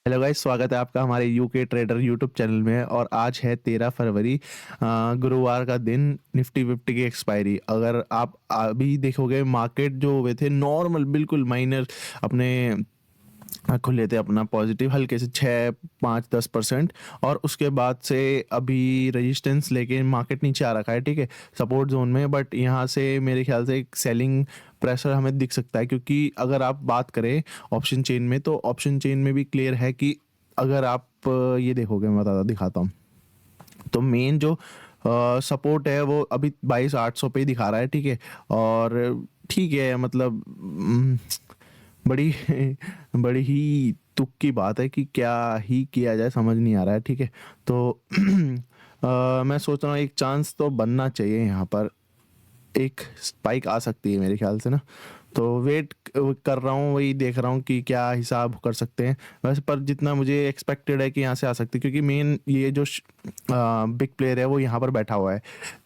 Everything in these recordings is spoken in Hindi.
हेलो गाइस, स्वागत है आपका हमारे यूके ट्रेडर यूट्यूब चैनल में। और आज है 13 फरवरी, गुरुवार का दिन। निफ्टी फिफ्टी की एक्सपायरी अगर आप अभी देखोगे, मार्केट जो हुए थे नॉर्मल, बिल्कुल माइनर अपने खुले थे अपना पॉजिटिव हल्के से 6 5 10%। और उसके बाद से अभी रेजिस्टेंस लेके मार्केट नीचे आ रखा है, ठीक है, सपोर्ट जोन में। बट यहाँ से मेरे ख्याल से एक सेलिंग प्रेशर हमें दिख सकता है, क्योंकि अगर आप बात करें ऑप्शन चेन में, तो ऑप्शन चेन में भी क्लियर है कि अगर आप ये देखोगे, मैं दिखाता हूँ। तो मेन जो सपोर्ट है वो अभी 22,800 पे ही दिखा रहा है, ठीक है। और ठीक है, मतलब बड़ी बड़ी ही तुक की बात है कि क्या ही किया जाए, समझ नहीं आ रहा है, ठीक है। तो मैं सोच रहा हूँ एक चांस तो बनना चाहिए यहाँ पर, एक स्पाइक आ सकती है मेरे ख्याल से ना। तो वेट कर रहा हूँ, वही देख रहा हूँ कि क्या हिसाब कर सकते हैं। वैसे पर जितना मुझे एक्सपेक्टेड है कि यहाँ से आ सकती है, क्योंकि मेन ये जो बिग प्लेयर है वो यहाँ पर बैठा हुआ है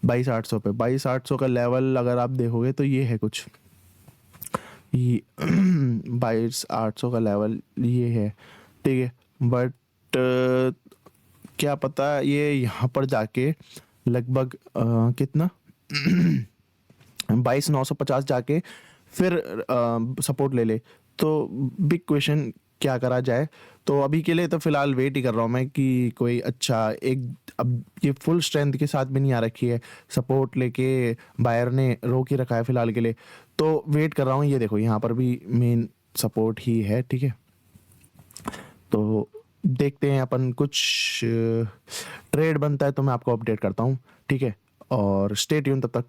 22,800 पे। 22,800 का लेवल अगर आप देखोगे तो ये है कुछ, ये 22,800 का लेवल ये है, ठीक है। बट क्या पता ये यहाँ पर जाके लगभग कितना 22,950 जाके फिर सपोर्ट ले ले। तो बिग क्वेश्चन, क्या करा जाए। तो अभी के लिए तो फिलहाल वेट ही कर रहा हूँ मैं कि कोई अच्छा एक, अब ये फुल स्ट्रेंथ के साथ भी नहीं आ रखी है, सपोर्ट लेके बायर ने रोक ही रखा है फिलहाल के लिए। तो वेट कर रहा हूँ। ये देखो यहाँ पर भी मेन सपोर्ट ही है, ठीक है। तो देखते हैं अपन, कुछ ट्रेड बनता है तो मैं आपको अपडेट करता हूँ, ठीक है। और स्टे ट्यून तब तक।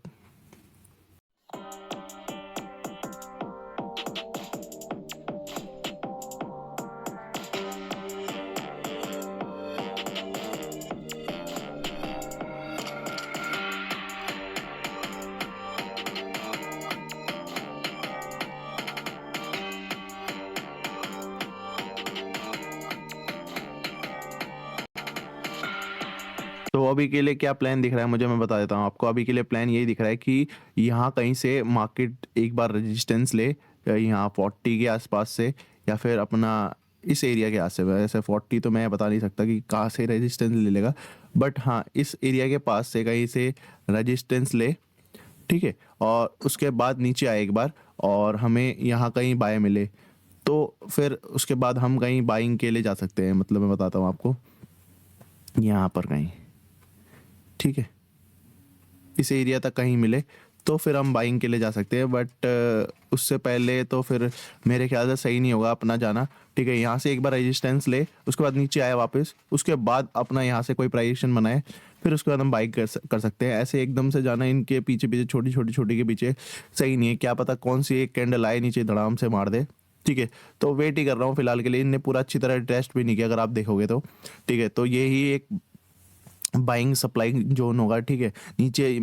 तो अभी के लिए क्या प्लान दिख रहा है मुझे, मैं बता देता हूँ आपको। अभी के लिए प्लान यही दिख रहा है कि यहाँ कहीं से मार्केट एक बार रेजिस्टेंस ले, यहाँ 40 के आसपास से, या फिर अपना इस एरिया के आस से। वैसे 40 तो मैं बता नहीं सकता कि कहाँ से रेजिस्टेंस ले लेगा, बट हाँ इस एरिया के पास से कहीं से रेजिस्टेंस ले, ठीक है। और उसके बाद नीचे आए एक बार, और हमें यहाँ कहीं बाय मिले, तो फिर उसके बाद हम कहीं बाइंग के लिए जा सकते हैं। मतलब मैं बताता हूँ आपको, यहाँ पर कहीं, ठीक है, इस एरिया तक कहीं मिले तो फिर हम बाइंग के लिए जा सकते हैं। बट उससे पहले तो फिर मेरे ख्याल से सही नहीं होगा अपना जाना, ठीक है। यहाँ से एक बार रेजिस्टेंस ले, उसके बाद नीचे आए वापस, उसके बाद अपना यहाँ से कोई प्राइजेशन बनाए, फिर उसके बाद हम बाइक कर सकते हैं। ऐसे एकदम से जाना इनके पीछे पीछे, छोटी छोटी छोटी के पीछे, सही नहीं है। क्या पता कौन सी एक कैंडल आए नीचे धड़ाम से मार दे, ठीक है। तो वेट ही कर रहा हूँ फिलहाल के लिए। इनने पूरा अच्छी तरह टेस्ट भी नहीं किया अगर आप देखोगे तो, ठीक है। तो यही एक बाइंग सप्लाई जोन होगा, ठीक है। नीचे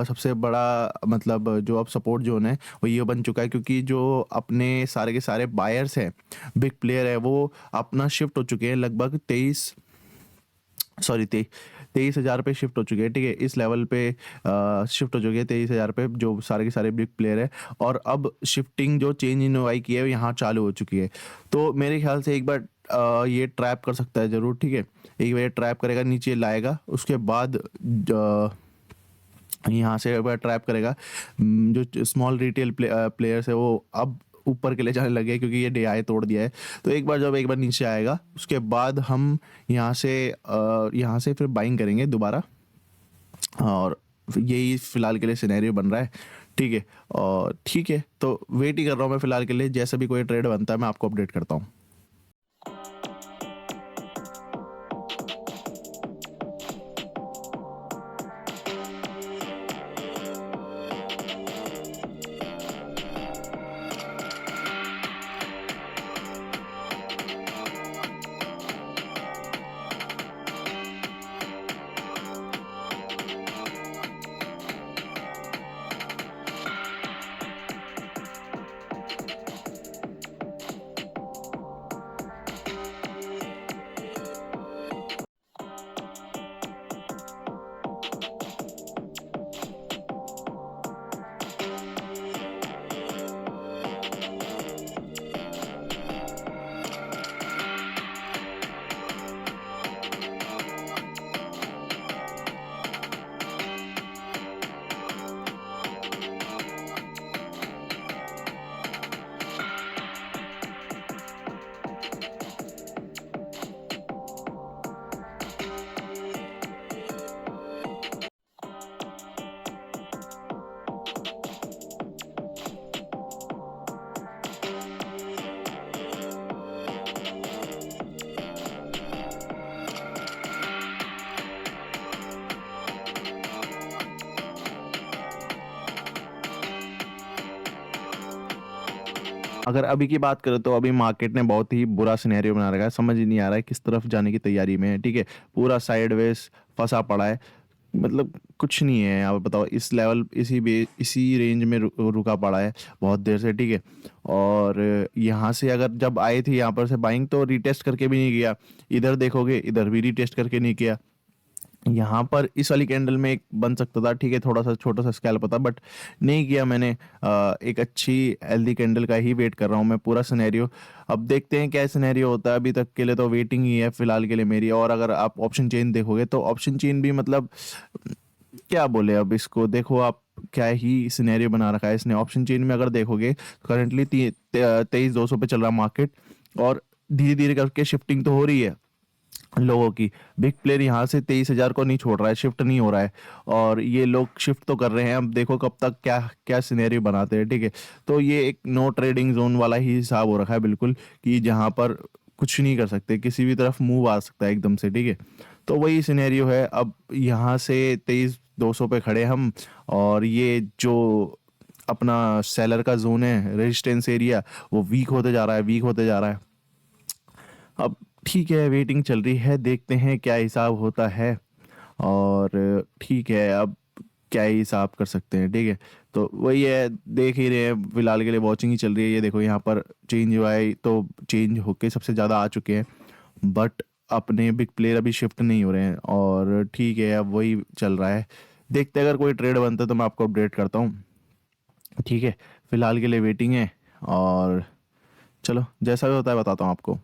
सबसे बड़ा मतलब जो अब सपोर्ट जोन है वो ये बन चुका है, क्योंकि जो अपने सारे के सारे बायर्स हैं, बिग प्लेयर है, वो अपना शिफ्ट हो चुके हैं लगभग 23,000 पे शिफ्ट हो चुके हैं, ठीक है। इस लेवल पे शिफ्ट हो चुके हैं 23,000 पे, जो सारे के सारे बिग प्लेयर है। और अब शिफ्टिंग जो चेंज इन वाई की है यहाँ चालू हो चुकी है। तो मेरे ख्याल से एक बार ये ट्रैप कर सकता है ज़रूर, ठीक है। एक बार ट्रैप करेगा, नीचे लाएगा, उसके बाद यहाँ से एक बार ट्रैप करेगा। जो स्मॉल रिटेल प्लेयर्स है वो अब ऊपर के लिए जाने लगे हैं, क्योंकि ये डीआई तोड़ दिया है। तो एक बार नीचे आएगा, उसके बाद हम यहाँ से फिर बाइंग करेंगे दोबारा। और यही फिलहाल के लिए सिनेरियो बन रहा है, ठीक है। और ठीक है, तो वेट ही कर रहा हूँ मैं फिलहाल के लिए। जैसे भी कोई ट्रेड बनता है मैं आपको अपडेट करता हूँ। अगर अभी की बात करें तो अभी मार्केट ने बहुत ही बुरा सिनेरियो बना रखा है, समझ ही नहीं आ रहा है किस तरफ जाने की तैयारी में है, ठीक है। पूरा साइडवेज फंसा पड़ा है, मतलब कुछ नहीं है यहाँ पे। बताओ, इस लेवल इसी रेंज में रुका पड़ा है बहुत देर से, ठीक है। और यहाँ से अगर जब आए थे यहाँ पर से बाइंग, तो रीटेस्ट करके भी नहीं किया। इधर देखोगे, इधर भी रीटेस्ट करके नहीं किया। यहाँ पर इस वाली कैंडल में एक बन सकता था, ठीक है, थोड़ा सा छोटा सा स्कैल्प था, बट नहीं किया मैंने। एक अच्छी हेल्दी कैंडल का ही वेट कर रहा हूँ मैं पूरा सिनेरियो। अब देखते हैं क्या सिनेरियो होता है। अभी तक के लिए तो वेटिंग ही है फिलहाल के लिए मेरी। और अगर आप ऑप्शन चेन देखोगे तो ऑप्शन चेन भी मतलब क्या बोले अब इसको, देखो आप, क्या ही सिनेरियो बना रखा है इसने। ऑप्शन चेन में अगर देखोगे, करंटली 23,200 पे चल रहा मार्केट, और धीरे धीरे करके शिफ्टिंग तो हो रही है लोगों की। बिग प्लेयर यहाँ से 23,000 को नहीं छोड़ रहा है, शिफ्ट नहीं हो रहा है, और ये लोग शिफ्ट तो कर रहे हैं। अब देखो कब तक क्या क्या सिनेरियो बनाते हैं, ठीक है। तो ये एक नो ट्रेडिंग जोन वाला ही हिसाब हो रखा है बिल्कुल, कि जहाँ पर कुछ नहीं कर सकते, किसी भी तरफ मूव आ सकता है एकदम से, ठीक है। तो वही सिनेरियो है। अब यहाँ से 23,200 पे खड़े हम, और ये जो अपना सेलर का जोन है, रेजिस्टेंस एरिया, वो वीक होते जा रहा है, वीक होते जा रहा है। अब ठीक है, वेटिंग चल रही है, देखते हैं क्या हिसाब होता है। और ठीक है, अब क्या ही हिसाब कर सकते हैं, ठीक है। तो वही है, देख ही रहे हैं, फिलहाल के लिए वॉचिंग ही चल रही है। ये देखो यहाँ पर चेंज हुआ है, तो चेंज होके सबसे ज़्यादा आ चुके हैं, बट अपने बिग प्लेयर अभी शिफ्ट नहीं हो रहे हैं। और ठीक है, अब वही चल रहा है। देखते हैं, अगर कोई ट्रेड बनता है तो मैं आपको अपडेट करता हूँ, ठीक है। फिलहाल के लिए वेटिंग है, और चलो जैसा भी होता है बताता हूँ आपको।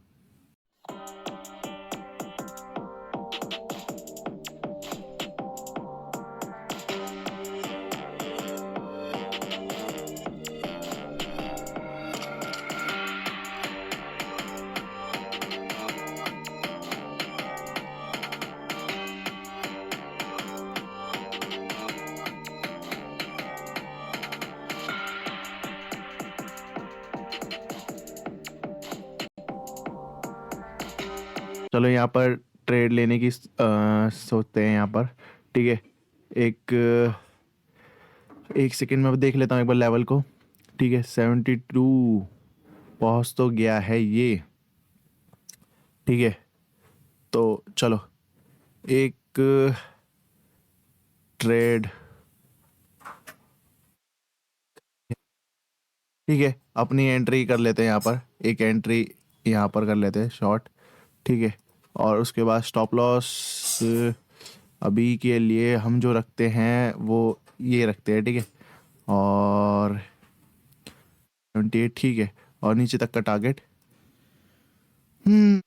चलो यहाँ पर ट्रेड लेने की सोचते हैं यहाँ पर, ठीक है। एक एक सेकंड में देख लेता हूँ एक बार लेवल को, ठीक है। 72 पहुँच तो गया है ये, ठीक है। तो चलो एक ट्रेड, ठीक है, अपनी एंट्री कर लेते हैं यहाँ पर। एक एंट्री यहाँ पर कर लेते हैं शॉर्ट, ठीक है। और उसके बाद स्टॉप लॉस अभी के लिए हम जो रखते हैं वो ये रखते हैं, ठीक है। और 28, ठीक है। और नीचे तक का टारगेट, हम्म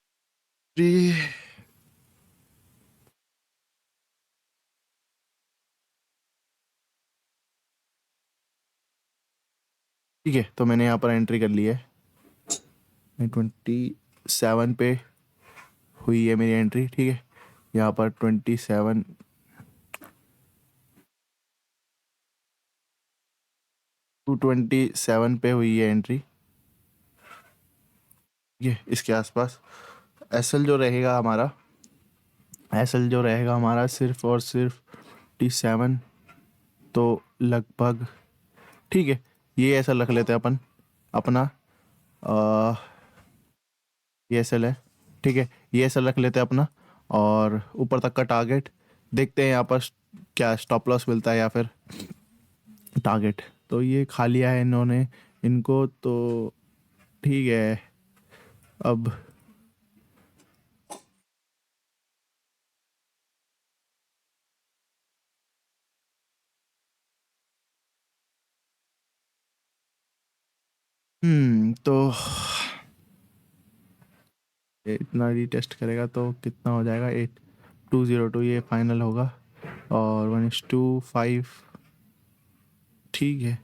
ठीक है। तो मैंने यहाँ पर एंट्री कर ली है, 27 पे हुई है मेरी एंट्री, ठीक है। यहाँ पर 27, 227 पे हुई है एंट्री, ठीक है। इसके आसपास एसएल जो रहेगा हमारा, एसएल जो रहेगा हमारा सिर्फ और सिर्फ 27, तो लगभग ठीक है। ये एसएल रख लेते हैं अपन अपना, अ, ये एसएल है, ठीक है। ये एसएल रख लेते हैं अपना, और ऊपर तक का टारगेट देखते हैं यहाँ पर क्या स्टॉप लॉस मिलता है या फिर टारगेट। तो ये खा लिया है इन्होंने इनको, तो ठीक है। अब तो ये इतना रीटेस्ट करेगा तो कितना हो जाएगा, 8202 ये फाइनल होगा, और 1:5, ठीक है।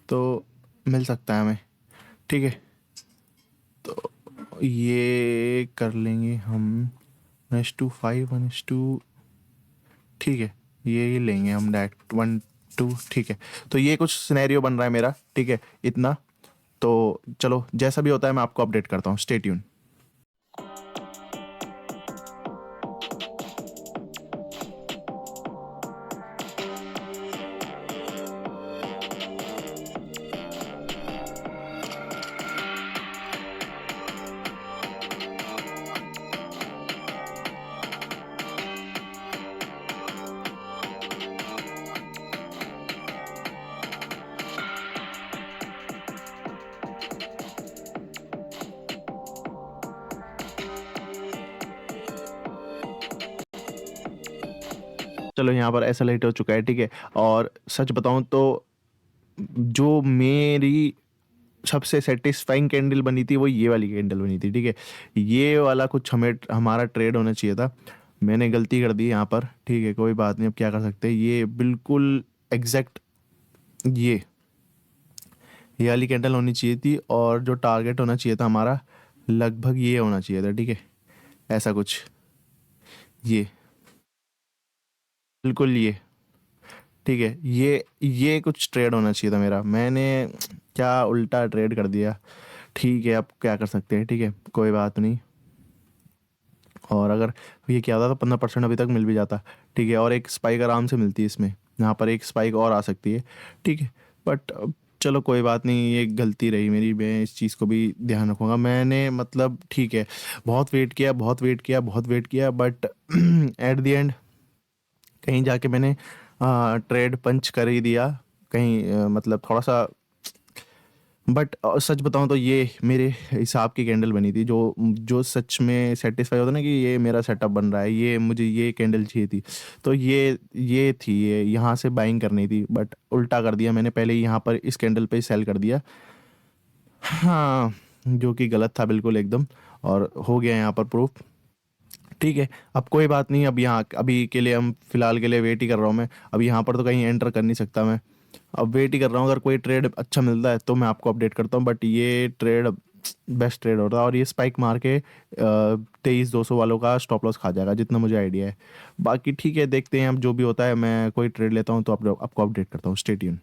तो मिल सकता है हमें, ठीक है। तो ये कर लेंगे हम 1:5, 1:2, ठीक है। ये लेंगे हम डायरेक्ट 1:2, ठीक है। तो ये कुछ सिनेरियो बन रहा है मेरा, ठीक है, इतना। तो चलो जैसा भी होता है मैं आपको अपडेट करता हूँ, स्टे ट्यून। चलो यहाँ पर ऐसा हिट हो चुका है, ठीक है। और सच बताऊँ तो जो मेरी सबसे सैटिस्फाइंग कैंडल बनी थी वो ये वाली कैंडल बनी थी, ठीक है। ये वाला कुछ हमें हमारा ट्रेड होना चाहिए था, मैंने गलती कर दी यहाँ पर, ठीक है। कोई बात नहीं, अब क्या कर सकते हैं। ये बिल्कुल एग्जैक्ट ये वाली कैंडल होनी चाहिए थी, और जो टारगेट होना चाहिए था हमारा लगभग ये होना चाहिए था, ठीक है। ऐसा कुछ ये बिल्कुल ये, ठीक है। ये कुछ ट्रेड होना चाहिए था मेरा, मैंने क्या उल्टा ट्रेड कर दिया, ठीक है। अब क्या कर सकते हैं, ठीक है, कोई बात नहीं। और अगर ये क्या होता तो 15% अभी तक मिल भी जाता, ठीक है। और एक स्पाइक आराम से मिलती है इसमें, यहाँ पर एक स्पाइक और आ सकती है, ठीक है। बट चलो कोई बात नहीं, ये गलती रही मेरी, मैं इस चीज़ को भी ध्यान रखूँगा। मैंने मतलब ठीक है, बहुत वेट किया, बहुत वेट किया, बहुत वेट किया, बट एट द एंड कहीं जाके मैंने ट्रेड पंच कर ही दिया कहीं, मतलब थोड़ा सा। बट सच बताऊं तो ये मेरे हिसाब की कैंडल बनी थी, जो जो सच में सेटिस्फाई होता ना कि ये मेरा सेटअप बन रहा है, ये मुझे ये कैंडल चाहिए थी। तो ये थी, ये यहाँ से बाइंग करनी थी, बट उल्टा कर दिया मैंने, पहले ही यहाँ पर इस कैंडल पे सेल कर दिया। हाँ, जो कि गलत था बिल्कुल एकदम, और हो गया यहाँ पर प्रूफ, ठीक है। अब कोई बात नहीं, अब यहाँ अभी के लिए हम फिलहाल के लिए वेट ही कर रहा हूँ मैं, अब यहाँ पर तो कहीं एंटर कर नहीं सकता मैं, अब वेट ही कर रहा हूँ। अगर कोई ट्रेड अच्छा मिलता है तो मैं आपको अपडेट करता हूँ, बट ये ट्रेड बेस्ट ट्रेड होता है, और ये स्पाइक मार के 23,200 वालों का स्टॉप लॉस खा जाएगा, जितना मुझे आइडिया है। बाकी ठीक है, देखते हैं अब जो भी होता है, मैं कोई ट्रेड लेता हूँ तो आपको अपडेट करता हूँ। Stay tune.